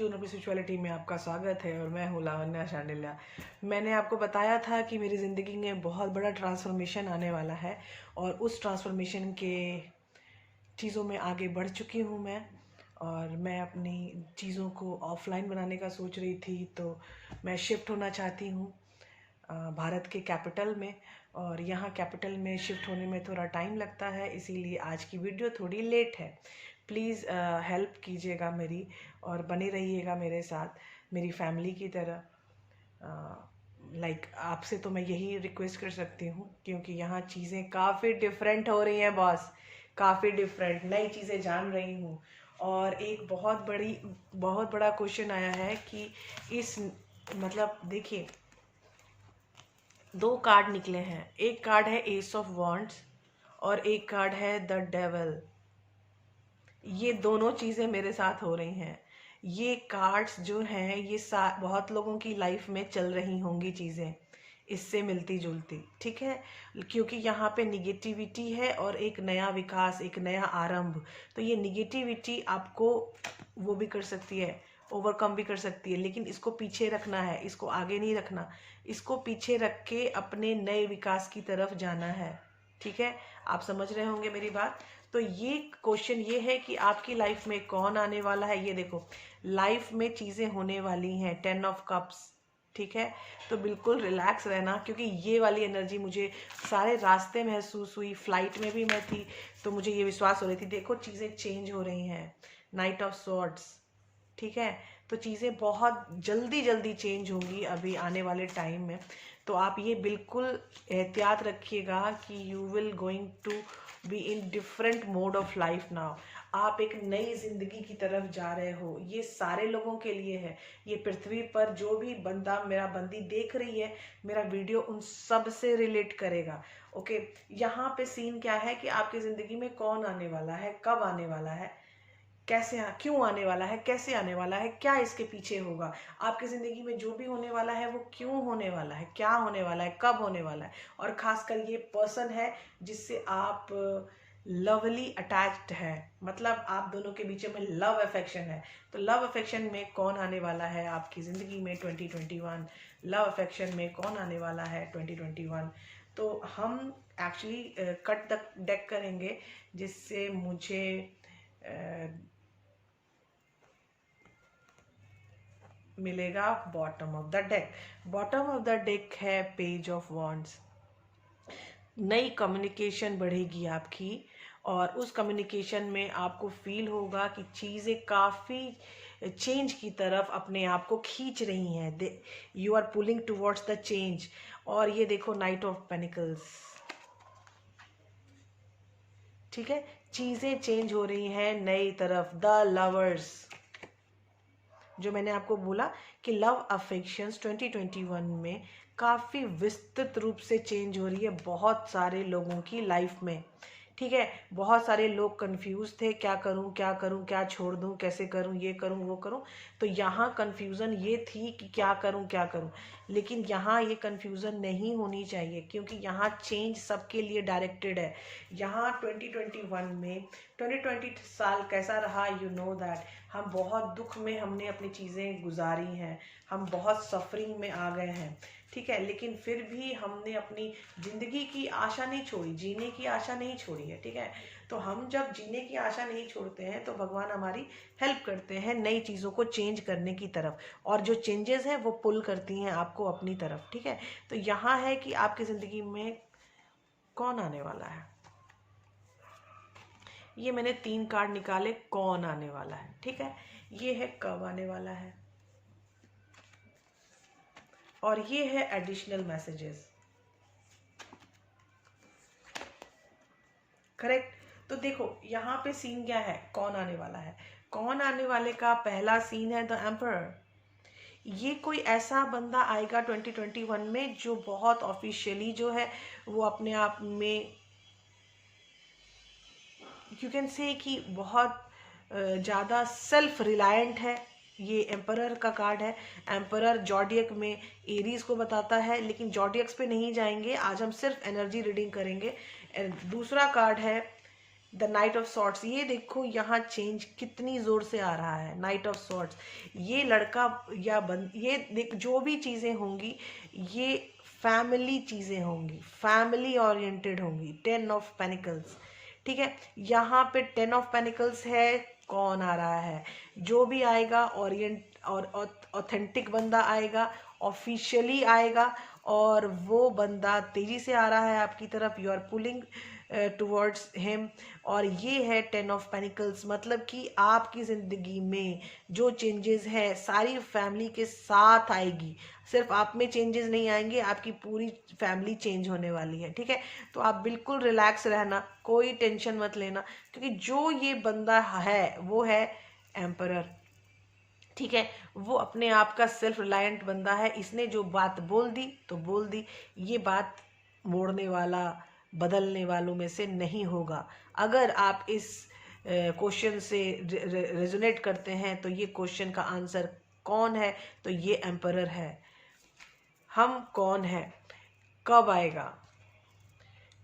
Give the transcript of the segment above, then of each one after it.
June of spirituality में आपका स्वागत है और मैं हूँ लावण्या शांडिल्या। मैंने आपको बताया था कि मेरी ज़िंदगी में बहुत बड़ा ट्रांसफॉर्मेशन आने वाला है और उस ट्रांसफॉर्मेशन के चीज़ों में आगे बढ़ चुकी हूँ मैं। और मैं अपनी चीज़ों को ऑफलाइन बनाने का सोच रही थी, तो मैं शिफ्ट होना चाहती हूँ भारत के कैपिटल में। और यहाँ कैपिटल में शिफ्ट होने में थोड़ा टाइम लगता है, इसीलिए आज की वीडियो थोड़ी लेट है। प्लीज़ हेल्प कीजिएगा मेरी और बने रहिएगा मेरे साथ मेरी फैमिली की तरह। आपसे तो मैं यही रिक्वेस्ट कर सकती हूँ, क्योंकि यहाँ चीज़ें काफ़ी डिफरेंट हो रही हैं बॉस, काफ़ी डिफरेंट नई चीज़ें जान रही हूँ। और एक बहुत बड़ा क्वेश्चन आया है कि इस देखिए, दो कार्ड निकले हैं। एक कार्ड है एस ऑफ वॉन्ड्स और एक कार्ड है द डेवल। ये दोनों चीज़ें मेरे साथ हो रही हैं। ये कार्ड्स जो हैं ये बहुत लोगों की लाइफ में चल रही होंगी चीज़ें इससे मिलती जुलती, ठीक है, क्योंकि यहाँ पे निगेटिविटी है और एक नया विकास, एक नया आरंभ। तो ये निगेटिविटी आपको वो भी कर सकती है, ओवरकम भी कर सकती है, लेकिन इसको पीछे रखना है, इसको आगे नहीं रखना। इसको पीछे रख के अपने नए विकास की तरफ जाना है, ठीक है। आप समझ रहे होंगे मेरी बात। तो ये क्वेश्चन ये है कि आपकी लाइफ में कौन आने वाला है। ये देखो, लाइफ में चीज़ें होने वाली हैं, 10 ऑफ कप्स, ठीक है। तो बिल्कुल रिलैक्स रहना, क्योंकि ये वाली एनर्जी मुझे सारे रास्ते महसूस हुई। फ्लाइट में भी मैं थी तो मुझे ये विश्वास हो रही थी, देखो चीज़ें चेंज हो रही हैं। नाइट ऑफ स्वॉर्ड्स, ठीक है। तो चीज़ें बहुत जल्दी जल्दी चेंज होंगी अभी आने वाले टाइम में। तो आप ये बिल्कुल एहतियात रखिएगा कि you will going to be in different mode of life now. आप एक नई जिंदगी की तरफ जा रहे हो। ये सारे लोगों के लिए है। ये पृथ्वी पर जो भी बंदा, मेरा बंदी देख रही है मेरा वीडियो, उन सब से रिलेट करेगा। ओके, यहाँ पे सीन क्या है कि आपकी जिंदगी में कौन आने वाला है, कब आने वाला है, कैसे क्यों आने वाला है, कैसे आने वाला है, क्या इसके पीछे होगा। आपकी ज़िंदगी में जो भी होने वाला है वो क्यों होने वाला है, क्या होने वाला है, कब होने वाला है। और ख़ासकर ये पर्सन है जिससे आप लवली अटैच्ड है, मतलब आप दोनों के बीच में लव अफेक्शन है। तो लव अफेक्शन में कौन आने वाला है आपकी ज़िंदगी में 2021, लव अफेक्शन में कौन आने वाला है 2021। तो हम एक्चुअली कट द डेक करेंगे, जिससे मुझे मिलेगा bottom of the deck. Bottom of the deck है पेज ऑफ वॉन्ड्स। नई कम्युनिकेशन बढ़ेगी आपकी, और उस कम्युनिकेशन में आपको फील होगा कि चीज़ें काफ़ी चेंज की तरफ अपने आप को खींच रही हैं। You are pulling towards the change. और ये देखो, नाइट ऑफ पेनिकल्स, ठीक है। चीज़ें चेंज हो रही हैं नई तरफ। द लवर्स, जो मैंने आपको बोला कि लव अफेक्शंस 2021 में काफ़ी विस्तृत रूप से चेंज हो रही है बहुत सारे लोगों की लाइफ में, ठीक है। बहुत सारे लोग कंफ्यूज थे, क्या करूं, क्या करूं, क्या छोड़ दूं, कैसे करूं, ये करूं, वो करूं। तो यहाँ कंफ्यूजन ये थी कि क्या करूं, क्या करूं। लेकिन यहाँ ये कंफ्यूजन नहीं होनी चाहिए, क्योंकि यहाँ चेंज सबके लिए डायरेक्टेड है। यहाँ 2021 में, 2020 साल कैसा रहा, यू नो दैट हम बहुत दुख में हमने अपनी चीज़ें गुजारी हैं, हम बहुत सफरिंग में आ गए हैं, ठीक है। लेकिन फिर भी हमने अपनी ज़िंदगी की आशा नहीं छोड़ी, जीने की आशा नहीं छोड़ी है, ठीक है। तो हम जब जीने की आशा नहीं छोड़ते हैं तो भगवान हमारी हेल्प करते हैं नई चीज़ों को चेंज करने की तरफ, और जो चेंजेस हैं वो पुल करती हैं आपको अपनी तरफ, ठीक है। तो यहाँ है कि आपकी ज़िंदगी में कौन आने वाला है। ये मैंने 3 कार्ड निकाले, कौन आने वाला है, ठीक है। ये है कब आने वाला है, और ये है एडिशनल मैसेजेस, करेक्ट। तो देखो यहाँ पे सीन क्या है, कौन आने वाला है। कौन आने वाले का पहला सीन है द एम्परर। ये कोई ऐसा बंदा आएगा 2021 में जो बहुत ऑफिशियली जो है वो अपने आप में, यू कैन से कि बहुत ज़्यादा सेल्फ रिलायंट है। ये एम्परर का कार्ड है। एम्परर जॉडियक में एरीज को बताता है, लेकिन जॉडियक्स पे नहीं जाएंगे आज, हम सिर्फ एनर्जी रीडिंग करेंगे। दूसरा कार्ड है द नाइट ऑफ सॉर्ट्स, ये देखो यहाँ चेंज कितनी जोर से आ रहा है। नाइट ऑफ सॉर्ट्स, ये लड़का या ये देख, जो भी चीजें होंगी ये फैमिली चीजें होंगी, फैमिली ओरिएंटेड होंगी। 10 ऑफ पेनिकल्स, ठीक है, यहाँ पे 10 ऑफ पेनिकल्स है। कौन आ रहा है? जो भी आएगा और ऑथेंटिक बंदा आएगा, ऑफिशियली आएगा, और वो बंदा तेजी से आ रहा है आपकी तरफ, you are pulling towards him. और ये है 10 ऑफ पेनिकल्स, मतलब कि आपकी ज़िंदगी में जो चेंजेस है सारी फैमिली के साथ आएगी। सिर्फ आप में चेंजेस नहीं आएंगे, आपकी पूरी फैमिली चेंज होने वाली है, ठीक है। तो आप बिल्कुल रिलैक्स रहना, कोई टेंशन मत लेना, क्योंकि जो ये बंदा है वो है एम्परर, ठीक है। वो अपने आप का सेल्फ रिलायंट बंदा है। इसने जो बात बोल दी तो बोल दी, ये बात मोड़ने वाला, बदलने वालों में से नहीं होगा। अगर आप इस क्वेश्चन से रेजोनेट करते हैं तो ये क्वेश्चन का आंसर कौन है, तो ये एम्परर है। हम कौन है, कब आएगा?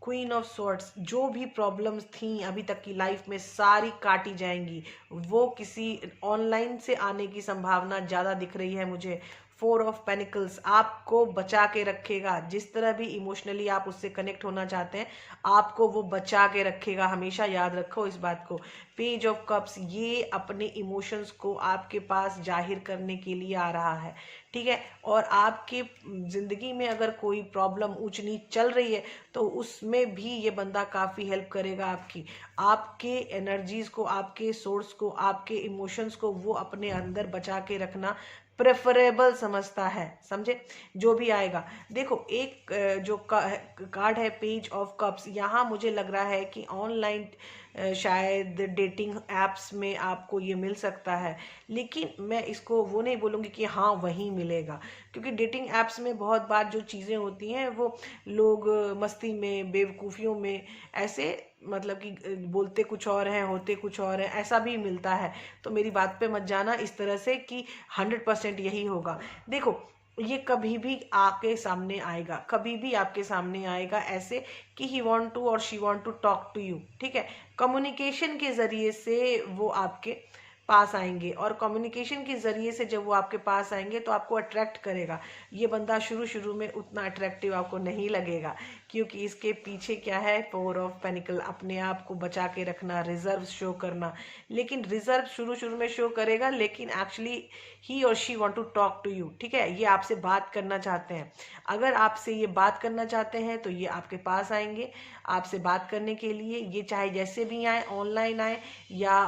क्वीन ऑफ स्वॉर्ड्स, जो भी प्रॉब्लम्स थी अभी तक की लाइफ में सारी काटी जाएंगी। वो किसी ऑनलाइन से आने की संभावना ज़्यादा दिख रही है मुझे। 4 ऑफ पेनिकल्स आपको बचा के रखेगा। जिस तरह भी इमोशनली आप उससे कनेक्ट होना चाहते हैं, आपको वो बचा के रखेगा, हमेशा याद रखो इस बात को। पेज ऑफ कप्स, ये अपने इमोशंस को आपके पास जाहिर करने के लिए आ रहा है, ठीक है। और आपके ज़िंदगी में अगर कोई प्रॉब्लम ऊंच नीच चल रही है तो उसमें भी ये बंदा काफ़ी हेल्प करेगा आपकी, आपके एनर्जीज़ को, आपके सोर्स को, आपके इमोशंस को वो अपने अंदर बचा के रखना प्रेफरेबल समझता है, समझे। जो भी आएगा, देखो एक जो कार्ड है पेज ऑफ कप्स, यहाँ मुझे लग रहा है कि ऑनलाइन शायद डेटिंग एप्स में आपको ये मिल सकता है, लेकिन मैं इसको वो नहीं बोलूँगी कि हाँ वहीं मिलेगा, क्योंकि डेटिंग एप्स में बहुत बार जो चीज़ें होती हैं वो लोग मस्ती में, बेवकूफ़ियों में ऐसे, मतलब कि बोलते कुछ और हैं होते कुछ और हैं, ऐसा भी मिलता है। तो मेरी बात पे मत जाना इस तरह से कि 100% यही होगा। देखो ये कभी भी आपके सामने आएगा, कभी भी आपके सामने आएगा ऐसे कि ही वांट टू और she want to talk to you, ठीक है। कम्युनिकेशन के ज़रिए से वो आपके पास आएंगे, और कम्युनिकेशन के ज़रिए से जब वो आपके पास आएंगे तो आपको अट्रैक्ट करेगा। ये बंदा शुरू में उतना अट्रैक्टिव आपको नहीं लगेगा, क्योंकि इसके पीछे क्या है, 4 ऑफ पेनिकल, अपने आप को बचा के रखना, रिजर्व शो करना। लेकिन रिजर्व शुरू में शो करेगा, लेकिन एक्चुअली ही और she want to talk to you, ठीक है। ये आपसे बात करना चाहते हैं। अगर आपसे ये बात करना चाहते हैं तो ये आपके पास आएंगे आपसे बात करने के लिए। ये चाहे जैसे भी आए, ऑनलाइन आए या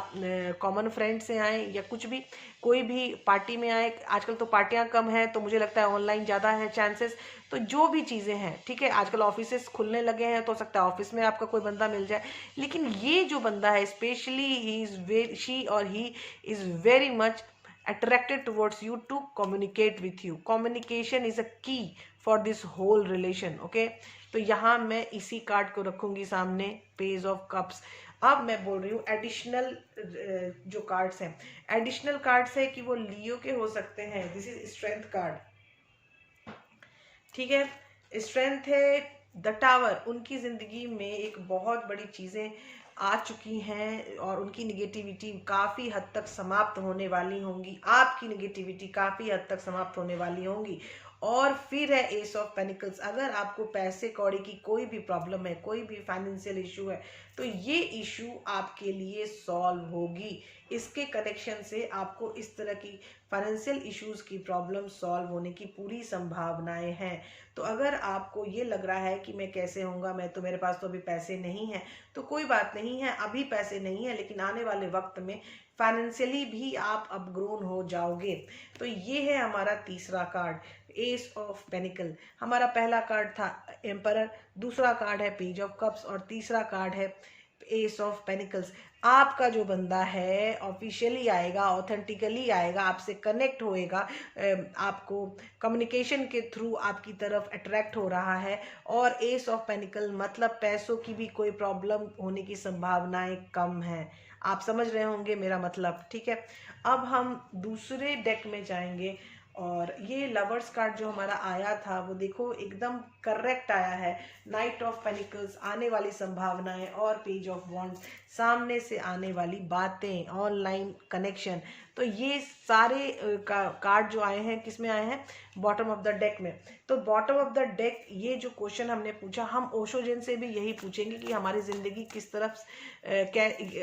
कॉमन फ्रेंड से आए या कुछ भी, कोई भी पार्टी में आए। आजकल तो पार्टियां कम हैं तो मुझे लगता है ऑनलाइन ज़्यादा है चांसेस। तो जो भी चीज़ें हैं, ठीक है, आजकल ऑफिसेस खुलने लगे हैं तो हो सकता है ऑफिस में आपका कोई बंदा मिल जाए। लेकिन ये जो बंदा है specially he is very, she और he is very much attracted towards you to communicate with you. Communication is a key for this whole relation, okay? तो यहाँ मैं इसी कार्ड को रखूंगी सामने, पेज ऑफ कप्स। अब मैं बोल रही हूँ एडिशनल जो कार्ड्स हैं, एडिशनल कार्ड्स है कि वो लियो के हो सकते हैं। दिस इज स्ट्रेंथ कार्ड, ठीक है। स्ट्रेंथ है द टावर, उनकी ज़िंदगी में एक बहुत बड़ी चीज़ें आ चुकी हैं और उनकी निगेटिविटी काफ़ी हद तक समाप्त होने वाली होंगी, आपकी निगेटिविटी काफ़ी हद तक समाप्त होने वाली होंगी। और फिर है एस ऑफ पेनिकल्स, अगर आपको पैसे कौड़ी की कोई भी प्रॉब्लम है, कोई भी फाइनेंशियल इशू है, तो ये इशू आपके लिए सॉल्व होगी। इसके कनेक्शन से आपको इस तरह की फाइनेंशियल इश्यूज की प्रॉब्लम सॉल्व होने की पूरी संभावनाएं हैं। तो अगर आपको ये लग रहा है कि मैं कैसे होऊंगा, मैं तो, मेरे पास तो अभी पैसे नहीं हैं, तो कोई बात नहीं है, अभी पैसे नहीं है, लेकिन आने वाले वक्त में फाइनेंशियली भी आप अपग्रोन हो जाओगे। तो ये है हमारा तीसरा कार्ड, एस ऑफ पेनिकल। हमारा पहला कार्ड था एम्परर, दूसरा कार्ड है पेज ऑफ कप्स, और तीसरा कार्ड है एस ऑफ पेनिकल्स। आपका जो बंदा है ऑफिशियली आएगा, ऑथेंटिकली आएगा, आपसे कनेक्ट होएगा, आपको कम्युनिकेशन के थ्रू आपकी तरफ अट्रैक्ट हो रहा है। और एस ऑफ पेनिकल मतलब पैसों की भी कोई प्रॉब्लम होने की संभावनाएं कम है। आप समझ रहे होंगे मेरा मतलब, ठीक है। अब हम दूसरे डेक में जाएंगे और ये लवर्स कार्ड जो हमारा आया था वो देखो एकदम करेक्ट आया है। नाइट ऑफ पेनिकल्स, आने वाली संभावनाएं, और पेज ऑफ वॉन्ड्स, सामने से आने वाली बातें, ऑनलाइन कनेक्शन। तो ये सारे कार्ड जो आए हैं किस में आए हैं? बॉटम ऑफ द डेक में। तो बॉटम ऑफ द डेक, ये जो क्वेश्चन हमने पूछा, हम ओशो जैन से भी यही पूछेंगे कि हमारी जिंदगी किस तरफ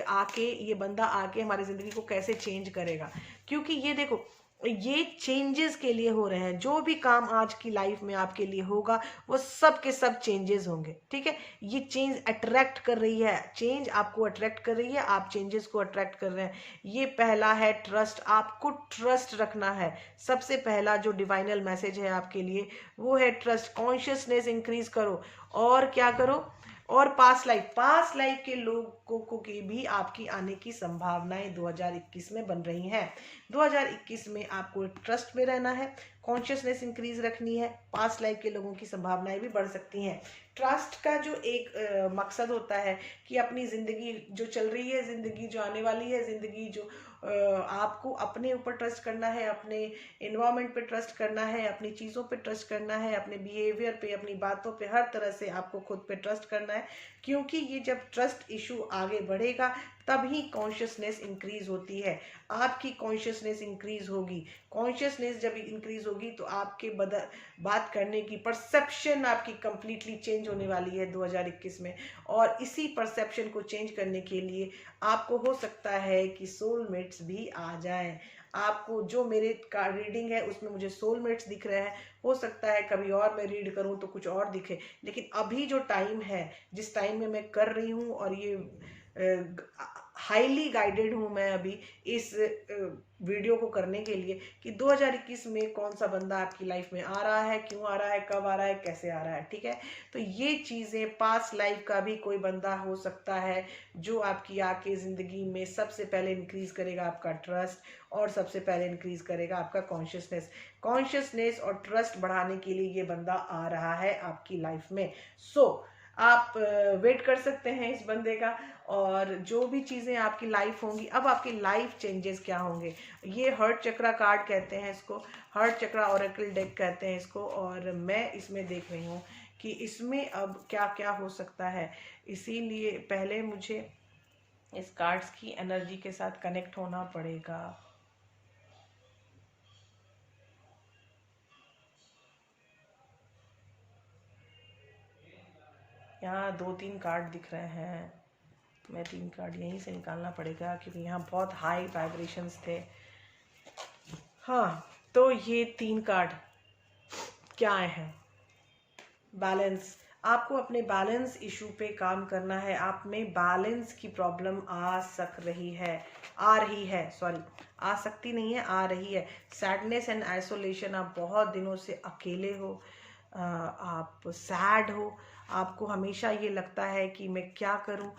आके, ये बंदा आके हमारी जिंदगी को कैसे चेंज करेगा। क्योंकि ये देखो, ये चेंजेस के लिए हो रहे हैं। जो भी काम आज की लाइफ में आपके लिए होगा वो सब के सब चेंजेस होंगे, ठीक है। ये चेंज अट्रैक्ट कर रही है, चेंज आपको अट्रैक्ट कर रही है, आप चेंजेस को अट्रैक्ट कर रहे हैं। ये पहला है ट्रस्ट, आपको ट्रस्ट रखना है। सबसे पहला जो डिवाइनल मैसेज है आपके लिए वो है ट्रस्ट। कॉन्शियसनेस इंक्रीज करो, और क्या करो, और पास्ट लाइफ के लोगों को की भी आपकी आने की संभावनाएं 2021 में बन रही हैं। 2021 में आपको ट्रस्ट में रहना है, कॉन्शियसनेस इंक्रीज रखनी है, पास्ट लाइफ के लोगों की संभावनाएं भी बढ़ सकती हैं। ट्रस्ट का जो एक मकसद होता है कि अपनी ज़िंदगी जो चल रही है, ज़िंदगी जो आने वाली है, ज़िंदगी जो आपको अपने ऊपर ट्रस्ट करना है, अपने इन्वायरमेंट पे ट्रस्ट करना है, अपनी चीज़ों पे ट्रस्ट करना है, अपने बिहेवियर पे, अपनी बातों पे, हर तरह से आपको खुद पे ट्रस्ट करना है। क्योंकि ये जब ट्रस्ट इशू आगे बढ़ेगा तभी कॉन्शियसनेस इंक्रीज होती है। आपकी कॉन्शियसनेस इंक्रीज होगी, कॉन्शियसनेस जब इंक्रीज होगी तो आपके बात करने की परसेप्शन आपकी कंप्लीटली चेंज होने वाली है 2021 में। और इसी परसेप्शन को चेंज करने के लिए आपको हो सकता है कि सोलमेट्स भी आ जाएं। आपको जो मेरे का रीडिंग है उसमें मुझे सोलमेट्स दिख रहे हैं, हो सकता है कभी और मैं रीड करूं तो कुछ और दिखे, लेकिन अभी जो टाइम है, जिस टाइम में मैं कर रही हूं, और ये हाईली गाइडेड हूँ मैं अभी इस वीडियो को करने के लिए कि 2021 में कौन सा बंदा आपकी लाइफ में आ रहा है, क्यों आ रहा है, कब आ रहा है, कैसे आ रहा है, ठीक है। तो ये चीज़ें, पास्ट लाइफ का भी कोई बंदा हो सकता है जो आपकी आके ज़िंदगी में सबसे पहले इंक्रीज करेगा आपका ट्रस्ट, और सबसे पहले इंक्रीज करेगा आपका कॉन्शियसनेस और ट्रस्ट बढ़ाने के लिए ये बंदा आ रहा है आपकी लाइफ में। आप वेट कर सकते हैं इस बंदे का, और जो भी चीज़ें आपकी लाइफ होंगी, अब आपकी लाइफ चेंजेस क्या होंगे। ये हर्ट चक्रा कार्ड कहते हैं इसको, हर्ट चक्रा ऑरेकल डेक कहते हैं इसको, और मैं इसमें देख रही हूँ कि इसमें अब क्या क्या हो सकता है। इसीलिए पहले मुझे इस कार्ड्स की एनर्जी के साथ कनेक्ट होना पड़ेगा। यहाँ 2-3 कार्ड दिख रहे हैं, मैं 3 कार्ड यहीं से निकालना पड़ेगा क्योंकि यहाँ बहुत हाई वाइब्रेशंस थे। हाँ, तो ये 3 कार्ड क्या आए हैं? बैलेंस। आपको अपने बैलेंस इशू पे काम करना है। आप में बैलेंस की प्रॉब्लम आ रही है, आ सकती नहीं है, आ रही है। सैडनेस एंड आइसोलेशन, आप बहुत दिनों से अकेले हो, आप सैड हो, आपको हमेशा ये लगता है कि मैं क्या करूं,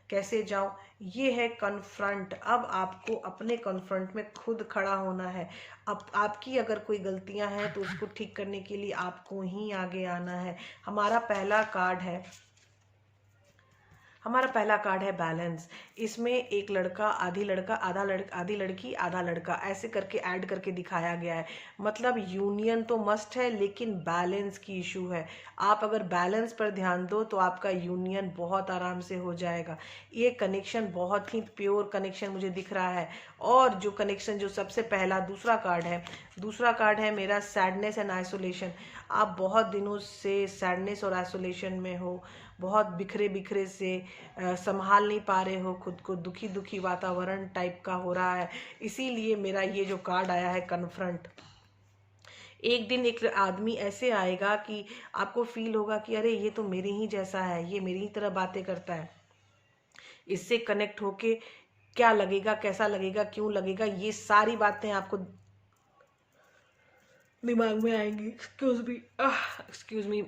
कैसे जाऊं। ये है कन्फ्रंट। अब आपको अपने कन्फ्रंट में खुद खड़ा होना है। अब आपकी अगर कोई गलतियां हैं तो उसको ठीक करने के लिए आपको ही आगे आना है। हमारा पहला कार्ड है बैलेंस। इसमें एक लड़का, आधी लड़का, आधी लड़की, आधा लड़का, ऐसे करके ऐड करके दिखाया गया है। मतलब यूनियन तो मस्ट है, लेकिन बैलेंस की इशू है। आप अगर बैलेंस पर ध्यान दो तो आपका यूनियन बहुत आराम से हो जाएगा। ये कनेक्शन बहुत ही प्योर कनेक्शन मुझे दिख रहा है। और जो कनेक्शन, जो सबसे पहला दूसरा कार्ड है मेरा सैडनेस एंड आइसोलेशन। आप बहुत दिनों से सैडनेस और आइसोलेशन में हो, बहुत बिखरे से संभाल नहीं पा रहे हो खुद को, दुखी वातावरण टाइप का हो रहा है। इसीलिए मेरा ये जो कार्ड आया है कन्फ्रंट। एक दिन एक आदमी ऐसे आएगा कि आपको फील होगा कि अरे ये तो मेरे ही जैसा है, ये मेरी ही तरह बातें करता है। इससे कनेक्ट होके क्या लगेगा, कैसा लगेगा, क्यों लगेगा, ये सारी बातें आपको दिमाग में आएंगी। Excuse me.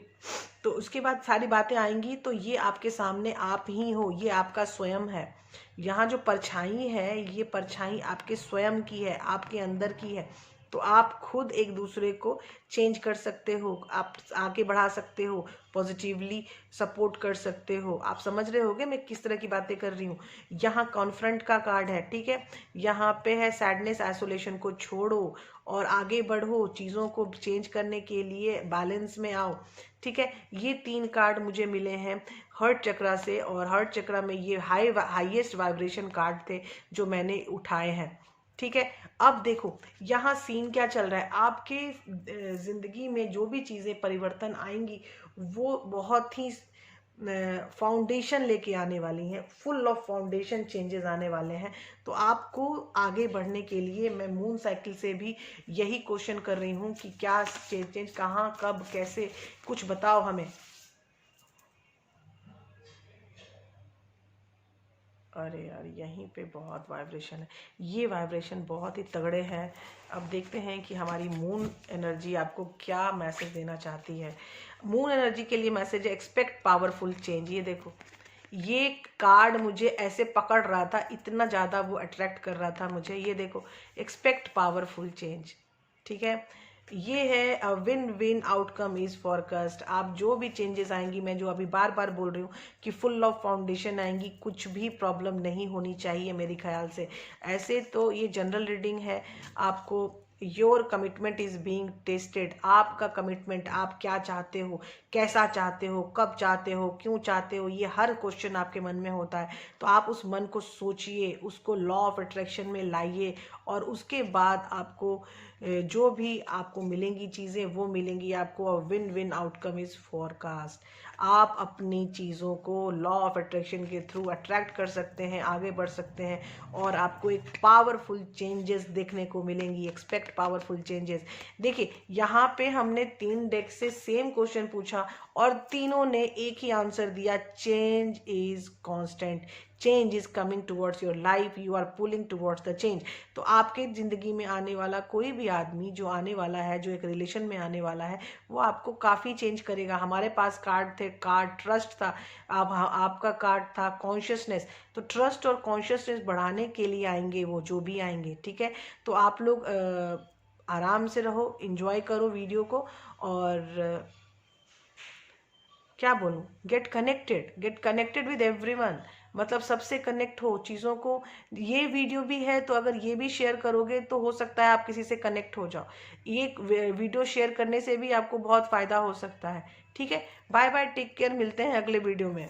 तो उसके बाद सारी बातें आएंगी तो ये आपके सामने आप ही हो, ये आपका स्वयं है। यहाँ जो परछाई है, ये परछाई आपके स्वयं की है, आपके अंदर की है। तो आप खुद एक दूसरे को चेंज कर सकते हो, आप आगे बढ़ा सकते हो, पॉजिटिवली सपोर्ट कर सकते हो। आप समझ रहे होगे मैं किस तरह की बातें कर रही हूँ। यहाँ कॉन्फ्रंट का कार्ड है, ठीक है, यहाँ पे है सैडनेस, आइसोलेशन को छोड़ो और आगे बढ़ो, चीज़ों को चेंज करने के लिए बैलेंस में आओ, ठीक है। ये 3 कार्ड मुझे मिले हैं हर्ट चक्रा से, और हर्ट चक्रा में ये हाईएस्ट वाइब्रेशन कार्ड थे जो मैंने उठाए हैं, ठीक है। अब देखो यहाँ सीन क्या चल रहा है, आपके जिंदगी में जो भी चीज़ें परिवर्तन आएंगी वो बहुत ही फाउंडेशन लेके आने वाली हैं, फुल ऑफ फाउंडेशन चेंजेस आने वाले हैं। तो आपको आगे बढ़ने के लिए मैं मून साइकिल से भी यही क्वेश्चन कर रही हूँ कि क्या चेंज कहाँ, कब, कैसे, कुछ बताओ हमें। अरे यार यहीं पे बहुत वाइब्रेशन है, ये वाइब्रेशन बहुत ही तगड़े हैं। अब देखते हैं कि हमारी मून एनर्जी आपको क्या मैसेज देना चाहती है। मून एनर्जी के लिए मैसेज है एक्सपेक्ट पावरफुल चेंज। ये देखो, ये कार्ड मुझे ऐसे पकड़ रहा था, इतना ज़्यादा वो अट्रैक्ट कर रहा था मुझे। ये देखो, एक्सपेक्ट पावरफुल चेंज, ठीक है। ये है win win outcome is forecast. आप जो भी चेंजेस आएंगी, मैं जो अभी बार बार बोल रही हूँ कि फुल ऑफ फाउंडेशन आएंगी, कुछ भी प्रॉब्लम नहीं होनी चाहिए मेरे ख्याल से। ऐसे तो ये जनरल रीडिंग है, आपको your commitment is being tested. आपका कमिटमेंट, आप क्या चाहते हो, कैसा चाहते हो, कब चाहते हो, क्यों चाहते हो, ये हर क्वेश्चन आपके मन में होता है। तो आप उस मन को सोचिए, उसको लॉ ऑफ अट्रैक्शन में लाइए, और उसके बाद आपको जो भी आपको मिलेंगी चीज़ें वो मिलेंगी आपको। Win win outcome is forecast. आप अपनी चीज़ों को लॉ ऑफ अट्रैक्शन के थ्रू अट्रैक्ट कर सकते हैं, आगे बढ़ सकते हैं, और आपको एक पावरफुल चेंजेस देखने को मिलेंगी। Expect powerful changes. देखिए यहाँ पे हमने 3 डेक से सेम क्वेश्चन पूछा और तीनों ने एक ही आंसर दिया, change is constant, change is coming towards your life, you are pulling towards the change. तो आपके ज़िंदगी में आने वाला कोई भी आदमी जो आने वाला है, जो एक रिलेशन में आने वाला है, वो आपको काफ़ी चेंज करेगा। हमारे पास कार्ड थे, कार्ड ट्रस्ट था, अब आपका कार्ड था कॉन्शियसनेस। तो ट्रस्ट और कॉन्शियसनेस बढ़ाने के लिए आएंगे वो जो भी आएंगे, ठीक है। तो आप लोग आराम से रहो, इंजॉय करो वीडियो को, और क्या बोलूँ, गेट कनेक्टेड विद एवरीवन। मतलब सबसे कनेक्ट हो चीज़ों को। ये वीडियो भी है तो अगर ये भी शेयर करोगे तो हो सकता है आप किसी से कनेक्ट हो जाओ। ये वीडियो शेयर करने से भी आपको बहुत फ़ायदा हो सकता है, ठीक है। बाय बाय, टेक केयर, मिलते हैं अगले वीडियो में।